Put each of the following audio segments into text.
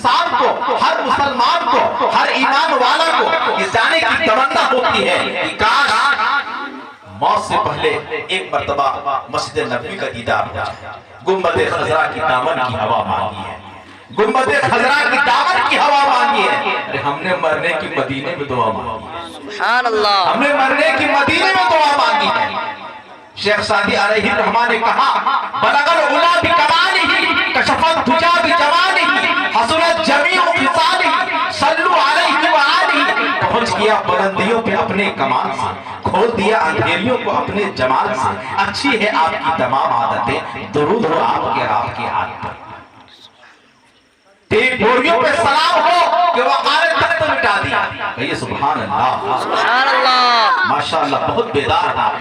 इंसान को, हर मुसलमान को, हर ईमान वाला को ये जाने की तमन्ना होती है कि काश मौत से पहले एक मर्तबा मस्जिद नबवी का दीदार हो जाए। गुंबद खजरा की दामन की हवा मांगी है, गुंबद खजरा की दामन की हवा मांगी है। अरे हमने मरने की मदीने में दुआ मांगी है, सुभान अल्लाह, हमने मरने की मदीने में दुआ मांगी है। शेख सादी अलैहि रहमान ने कहा, बलगल उला बि कमालिही कशफत दुजा बि जवानिही हसनत जमीउ खिसालिही सल्लु अलैहि व आलिही। पहुंच गया बुलंदियों पे अपने कमाल से, खोल दिया अंधेरियों को अपने जमाल से। अच्छी है आपकी तमाम आदतें, दुरूद हो आपके हाथ पर। तेरी बोरियों पे सलाम हो कि वक़ार तख्त मिटा दिया। कहिए सुभान अल्लाह, सुभान अल्लाह, माशाअल्लाह। बहुत बेदार आप,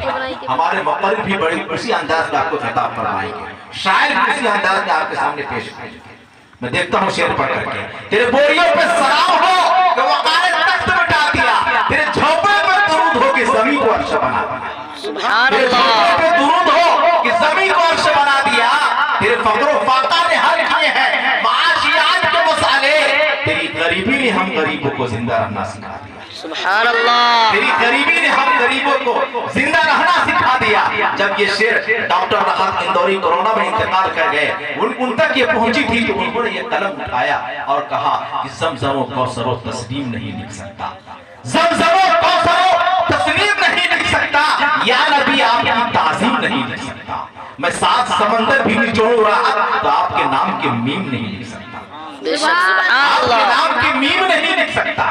हमारे मक़रिब भी बड़ी उसी अंदाज में आपको खिताब फरमाएंगे, शायद उसी अंदाज में आपके सामने पेश करेंगे। मैं देखता हूँ शेर पढ़ करके, तेरे बोरियों पे सलाम हो कि वक़ार तख्त मिटा दिया, तेरे झोंपड़े पे दुरूद हो कि ज़मीन को अर्श बना दिया। सुभान अल्लाह, झोंपड़े पे दुरूद हो कि ज़मीन को अर्श बना दिया। तेरे फक्र व फाका ने हल किए हैं माशियात के मसाले, तेरी गरीबी ने हम गरीबों को जिंदा रहना सिखा दिया। सुभान अल्लाह, तेरी गरीबी ने हम गरीबों को जिंदा रहना सिखा दिया। जब ये शेर डॉक्टर राहत इंदौरी कोरोना में इंतकाल कर गए, उन तक ये पहुंची थी तो उन्होंने ये कलम उठाया और कहा कि ज़मज़म व कौसर व तस्लीम नहीं लिख सकता, ज़मज़म व कौसर व तस्लीम नहीं लिख सकता, या नबी आपकी ताज़ीम नहीं लिख सकता। मैं 7 समंदर भी निचोड़ रहा तो आपके नाम के मीम नहीं लिख सकता, आपके नाम के मीम नहीं लिख सकता।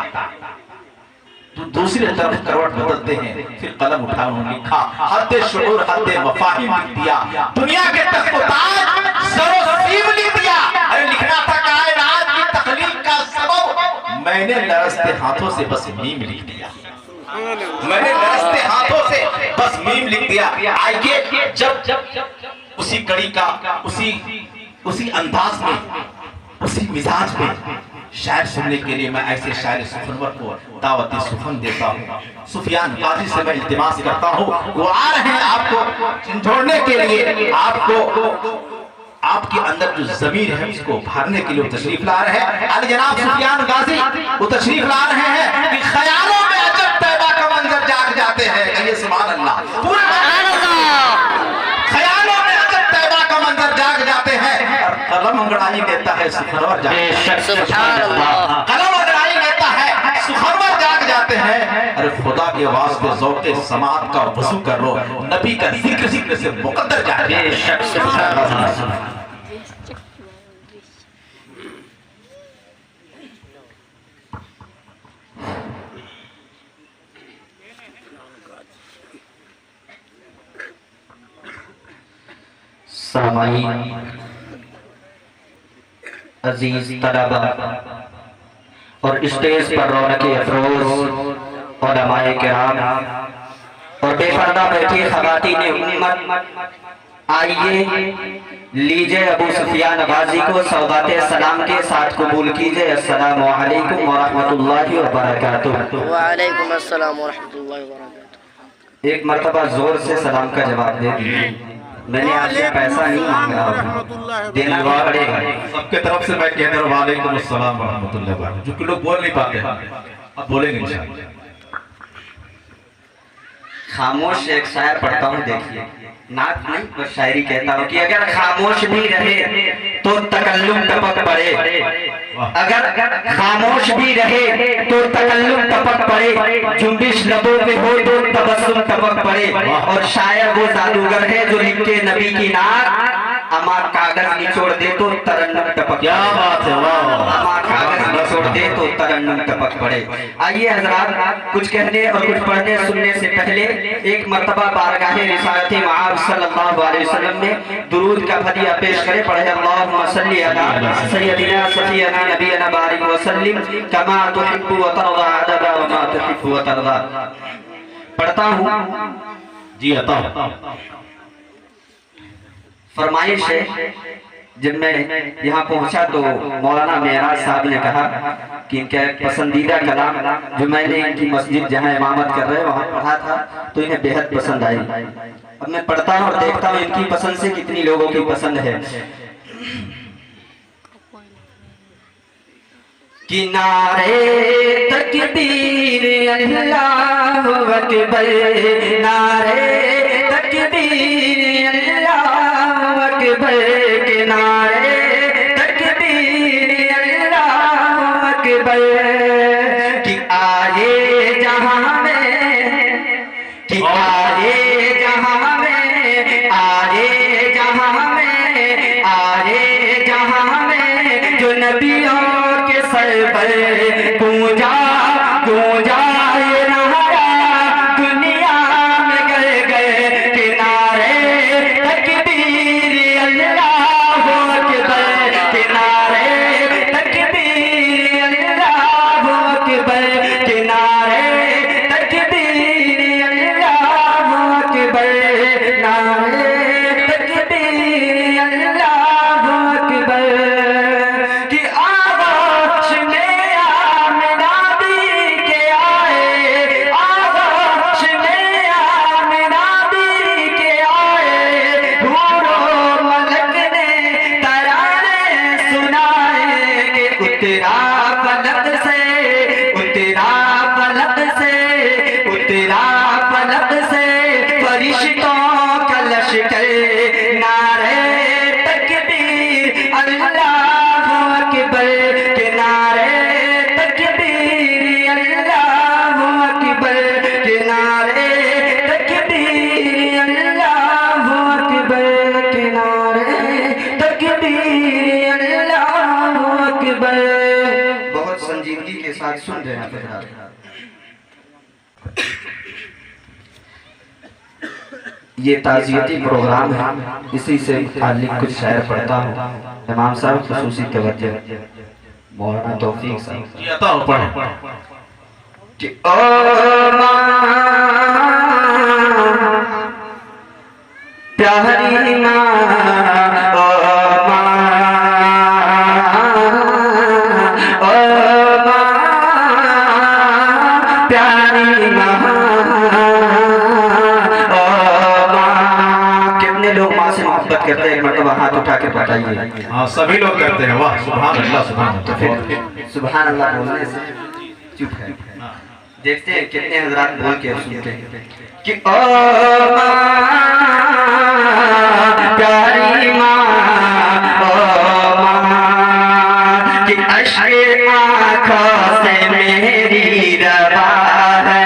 तो दूसरी तरफ करवट बदलते हैं, फिर कलम उठा उन्होंने लिखा, हद शुऊर हद मफाहिम लिख दिया, दुनिया के तख्त-ओ-ताज सरो-सीम लिख दिया। अरे लिखना था कायनात की तख्लीक का सबब, मैंने लरजते हाथों से बस मीम लिख दिया, मैंने लरजते हाथों से बस मीम लिख दिया। आइए जब उसी कड़ी का उसी अंदाज में, उसी मिजाज में शायर सुनने के लिए मैं ऐसे शायर सुफनवर को दावत सुफन देता हूँ। सुफियान गाजी से मैं इल्तिमास करता हूँ, वो आ रहे हैं आपको झंझोड़ने के लिए, आपको आपके अंदर जो ज़मीर है उसको भरने के लिए तशरीफ ला रहे हैं। अली जनाब सुफियान गाजी वो तशरीफ ला रहे हैं कि ख्यालों में अजब तैबा का मंजर जाग जाते हैं। कहिए सुभान अल्लाह, ख्यालों में अजब तैबा का मंजर जाग जाते हैं। कलम अंगड़ाई देता है सुखनवर कलम अंगड़ाई देता है सुखनवर जाग जाते हैं। अरे खुदा के वास्ते ज़ौक़े समात का वज़ू करो, नबी का जिक्र से मुक़द्दर जाते हैं। सामाईन, अजीज तलबा और स्टेज पर रौनक अफरोज उलमाए किराम और बेपर्दा बैठी ख़वातीन उम्मत, आइए लीजिए अबू सुफियान गाजी को सौगाते सलाम के साथ कबूल कीजिए। अस्सलामु अलैकुम व रहमतुल्लाहि व बरकातुहू। व अलैकुम अस्सलाम व रहमतुल्लाहि व बरकातुहू। एक मर्तबा जोर से सलाम का जवाब दे दीजिए। मैंने आपसे पैसा नहीं मांगा, देना पड़ेगा। सबके तरफ से मैं कह रहा हूँ वालेकुम अस्सलाम व रहमतुल्लाहि व बरकातुहू। जो लोग बोल नहीं पाते अब बोलेंगे इंशाअल्लाह। खामोश एक शायर पढ़ता हूँ, देखिए, नात नहीं तो शायरी कहता हूँ कि अगर खामोश भी रहे तो तकल्लुम टपक पड़े, अगर खामोश भी रहे तो तकल्लुम टपक पड़े, जुम्बिश लबों पे हो तो तबस्सुम टपक पड़े। और शायर वो जादूगर है जो लिखते नबी की नात, अमा कागज निचोड़ दे तो तरन्नुम टपक। क्या बात है, वाह। अमा कागज निचोड़ दे तो तरन्नुम टपक पड़े। आइए हजरात, कुछ कहने और कुछ पढ़ने सुनने से पहले एक मर्तबा बारगाहे रिसालत मआब सल्लल्लाहु अलैहि वसल्लम में दुरूद का हदिया पेश करे। पढ़े अल्लाहुम्मा सल्ली अला सय्यदिना सफियना नबियना बारिक व सल्लिम कमा तुहिब्बु व तरदा अदबा व मा तुहिब्बु व तरदा। पढ़ता हूँ जी, अता फरमाइश है। जब मैं यहाँ पहुँचा तो मौलाना मेराज साहब ने कहा कि इनका पसंदीदा कलाम जो मैंने इनकी मस्जिद जहाँ इमामत कर रहे हैं वहाँ पढ़ा था तो इन्हें बेहद पसंद आई। अब मैं पढ़ता हूँ और देखता हूँ इनकी पसंद से कितनी लोगों की पसंद है। किनारे तकबीर अल्लाह अकबर, नारे तकबीर अल्लाह अकबर, किनारे तकबीर अल्लाह अकबर। कि आए जहां में, कि आए जहां में, आए जहां में, आए जहां में, जो नबियों के सर पर गूंजा गूंजा ये नारा दुनिया में गए गए। किनारे तकबीर अल्लाह अकबर, किनारे तकबीर अल्लाह अकबर, किनारे तकबीर अल्लाह अकबर, नारे तकबीर अल्लाह अकबर। कि आगोश में आमिनादी के आए, आगोश में आमिनादी के आए, हूरो मलक ने तराने सुनाए। कि उतरा फलक से, उतरा फलक से, उतरा फलक से फरिश्तों का लश्कर, नारे तकबीर अल्लाह अकबर, किनारे तकबीर अल्लाह अकबर, किनारे तकबीर अल्लाह अकबर, किनारे तकबीर अल्लाह अकबर। बहुत संजीदगी के साथ सुन रहे हैं आप। ये ताज़ियती प्रोग्राम है, इसी से मुताल्लिक कुछ शायर पढ़ता हूँ। इमाम साहब खुसूसी तवज्जो, मौलाना तौफीक साहब। जी अता हो पढ़े। कि ओ माँ प्यारी माँ, ओ माँ, ओ माँ प्यारी माँ, ओ माँ। कितने लोग माँ से मोहब्बत करते हैं? एक मरतबा हाथ उठा के बताइए। हाँ सभी लोग करते हैं। वाह सुभान अल्लाह, सुभान तो अल्लाह। फिर सुभान अल्लाह बोलने से चुप है। देखते हैं कितने हजरात बोल के सुनते हैं। कि ओ माँ प्यारी माँ, ओ माँ, कि अश्क आँखों से मेरी रवा है,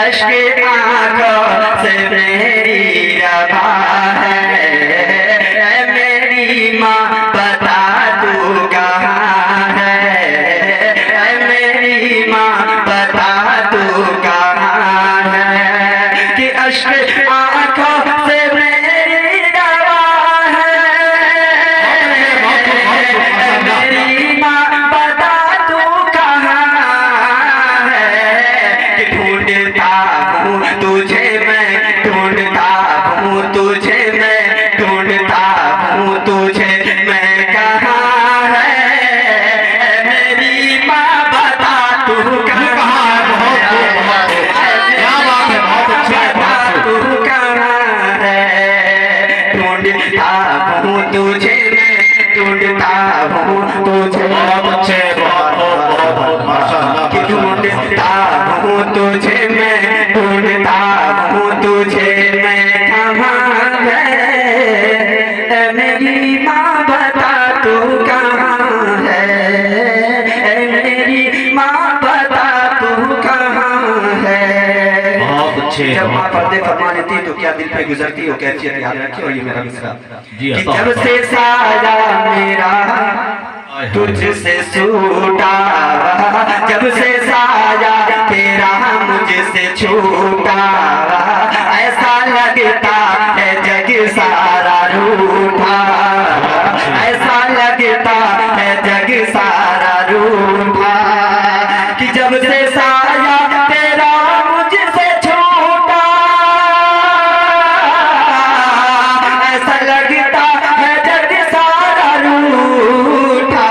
अश्क आँखों से मेरी रवा है। ऐ मेरी माँ बता तू कहाँ है, ऐ मेरी माँ बता तू कहाँ है। कि अश्क आँखों से मेरी दवा है, मेरी माँ बता तू कहाँ है। कि ढूंढता हूँ तुझे मैं, ढूंढता हूँ तुझे मैं, ढूंढता हूँ तुझे मैं, कहाँ है मेरी माँ बता तू कहाँ है। क्या बात है, बहुत अच्छा है, बहुत अच्छा। तू कहाँ है, ढूंढता हूँ तुझे मैं, ढूंढता हूँ तुझे। बहुत अच्छे, बहुत माशाअल्लाह, कि ढूंढता हूँ तुझे मैं, ढूंढता हूँ तुझे मैं, कहाँ है मेरी माँ बता तू कहाँ है, मेरी माँ बता तू कहाँ है। बहुत अच्छे। जब माँ पर्दे फरमा लेती तो क्या दिल पे गुजरती हो, कैफियत याद रखी। और ये मेरा मिसरा। जी कि अता। जब से साया मेरा तुझसे छूटा, जब से साया तेरा मुझसे छूटा, ऐसा लगता है जग सारा रूठा, ऐसा लगता है जग सारा रूठा। कि जब से साया तेरा मुझसे छूटा, ऐसा लगता है जग सारा रूठा।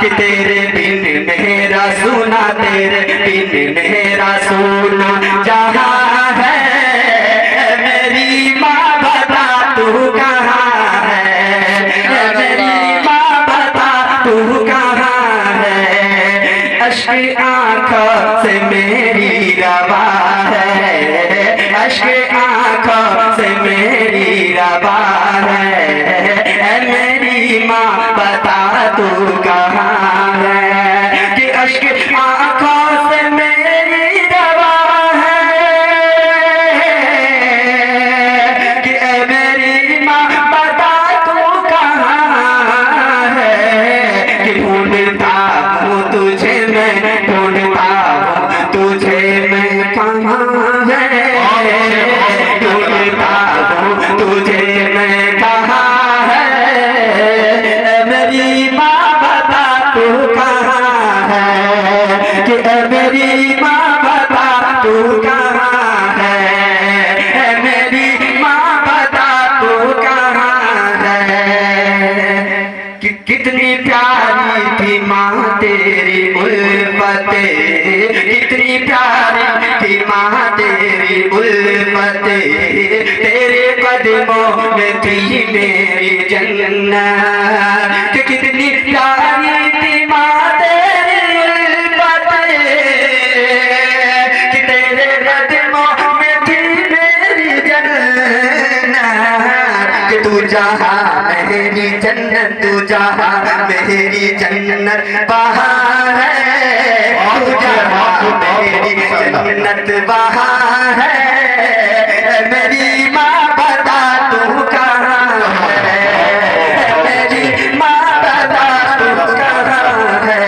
कि तेरे बिन मेरा सुना, तेरे बिन मेरा सुना जहाँ है, मेरी माँ बता तू कहाँ है, मेरी माँ बता तू कहाँ अश्क आँखों से मेरी रवा है, अश्क आँखों से मेरी रवा है। ऐ मेरी माँ बता तू कहाँ है, कि अश्क आँखों से मेरी रवा है, कि ऐ मेरी माँ बता तू कहाँ है, कि ढूंढता हूँ तुझे मैं, ढूंढता हूँ तुझे मैं कहाँ है, ढूंढता हूँ तुझे मैं कहाँ है। मेरी माँ बता तू कहाँ है, कि मेरी माँ बता तू कहाँ है, मेरी माँ बता तू कहाँ है। कि कितनी प्यारी थी माँ तेरी उल्फते, कितनी प्यारी थी माँ तेरी उल्फते, तेरे कदमों में थी मेरी जन्नत। कि कितनी प्यारी थी माँ तेरी उल्फते, कि तेरे कदमों में थी मेरी जन्नत। कि तू जहाँ मेरी जन्नत, तू जहाँ मेरी जन्नत वहाँ है, तू जहाँ मेरी जन्नत वहाँ है। मेरी माँ बता तू कहाँ है, मेरी माँ बता तू कहाँ है।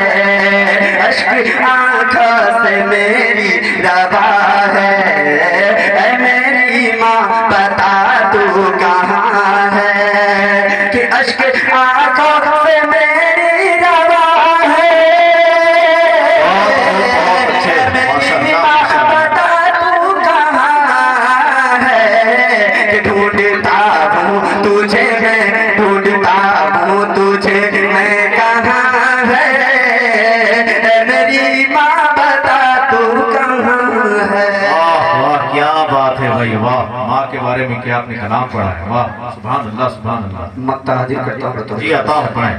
अश्क आँखों से मेरी रवा है, मेरी माँ बता तू कहाँ है, कि अश्क आँखों से मेरी रवा है। मेरी माँ बता तू कहाँ है, कि ढूंढता हूँ तुझे मैं, ढूंढता हूँ तुझे मैं कहाँ है। मेरी माँ बता तू कहाँ है। वाह क्या बात है भाई, वाह। माँ के बारे में क्या आपने कलाम पढ़ा है, वाह सुभान अल्लाह सुभान अल्लाह। मक्ता हाजिर करता हूँ तो जी अता पढ़े।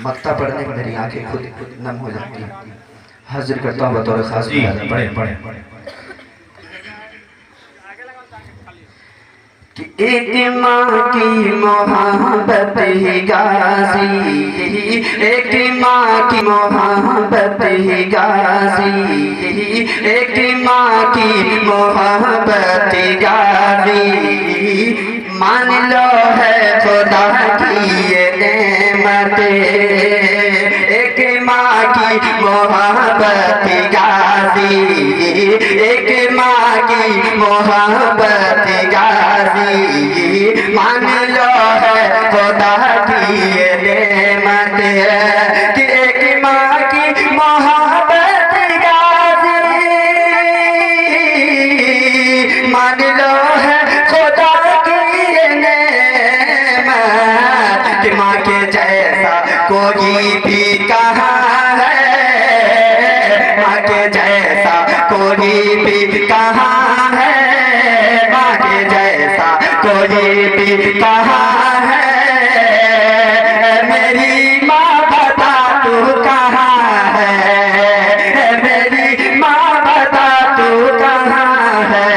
मक्ता पढ़ने में मेरी आंखें खुद नम हो जाती हैं। हाजिर करता हूँ बतौर खास। जी पढ़े पढ़े पढ़े। कि एक माँ की मोहब्बत ही गाजी, एक माँ की मोहब्बत ही गाजी, एक माँ की मोहब्बत ही गाजी। मान लो है खुदा की ये नेमतें, एक माँ की मोहब्बत ही गाजी, एक माँ की मोहब्बत ही गाजी। मान लो है खुदा की ये नेमत है, कि एक माँ की मोहब्बत गाजी। मान लो है खुदा की ये नेमत, कि माँ के जैसा कोई भी कहाँ है, माँ के जैसा कोई भी कहाँ है, माँ के जैसा कोई भी कहाँ है। मेरी माँ बता तू कहाँ है, मेरी माँ बता तू कहाँ है।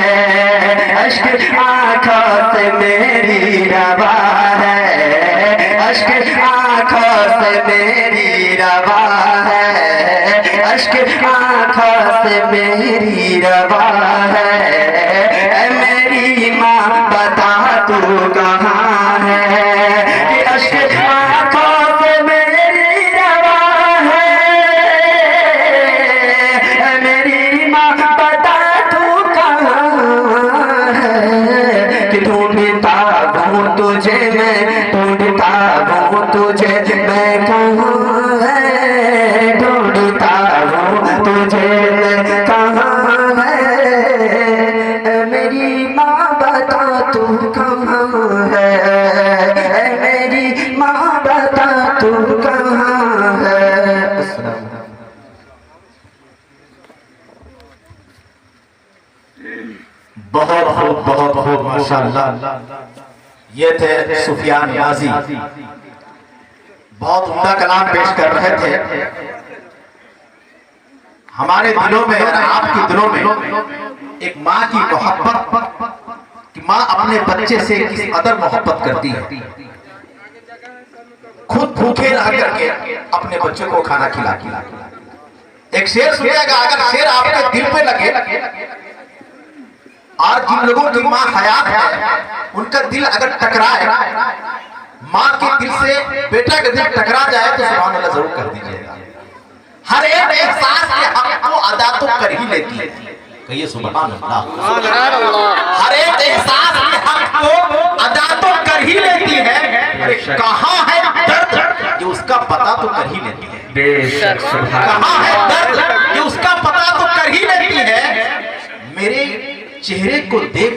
अश्क आँखों से मेरी रवा है, अश्क आँखों से मेरी रवा है, अश्क आँखों से मेरी रवा है। मेरी माँ बता तू कहाँ है, कि अश्क आँखों से मेरी रवा है। मेरी माँ बता तू कहाँ है, कि ढूंढता हूँ तुझे मैं, ढूंढता हूँ तुझे मैं कहाँ है, ढूंढता हूँ तुझे मैं कहाँ है। मेरी माँ बता तू कहाँ है, मेरी माँ बता तू कहाँ है। बहुत खूब बहुत खूब माशाअल्लाह। ये थे सुफियान गाजी बहुत उम्दा कलाम पेश कर रहे थे। हमारे दिलों में और आपके दिलों में एक माँ की मोहब्बत कि माँ अपने बच्चे से किस कदर मोहब्बत करती है, खुद भूखे रह करके अपने बच्चों को खाना खिला। एक शेर सुनिएगा, अगर शेर आपके दिल पे लगे, और जिन लोगों की माँ हयात है उनका दिल अगर टकराए, माँ के दिल से बेटा का दिल टकरा जाए तो सुभान अल्लाह जरूर कर दीजिएगा। हर एक एहसास के हक को अदा तो कर ही लेती है, कहिए सुभान अल्लाह। हर एक एहसास के हक को अदा तो कर ही लेती है, अरे कहाँ है दर्द जो उसका पता तो कर ही लेती है। बेशक सुभान कहाँ है दर्द जो उसका पता तो कर ही लेती है। मेरे चेहरे को देख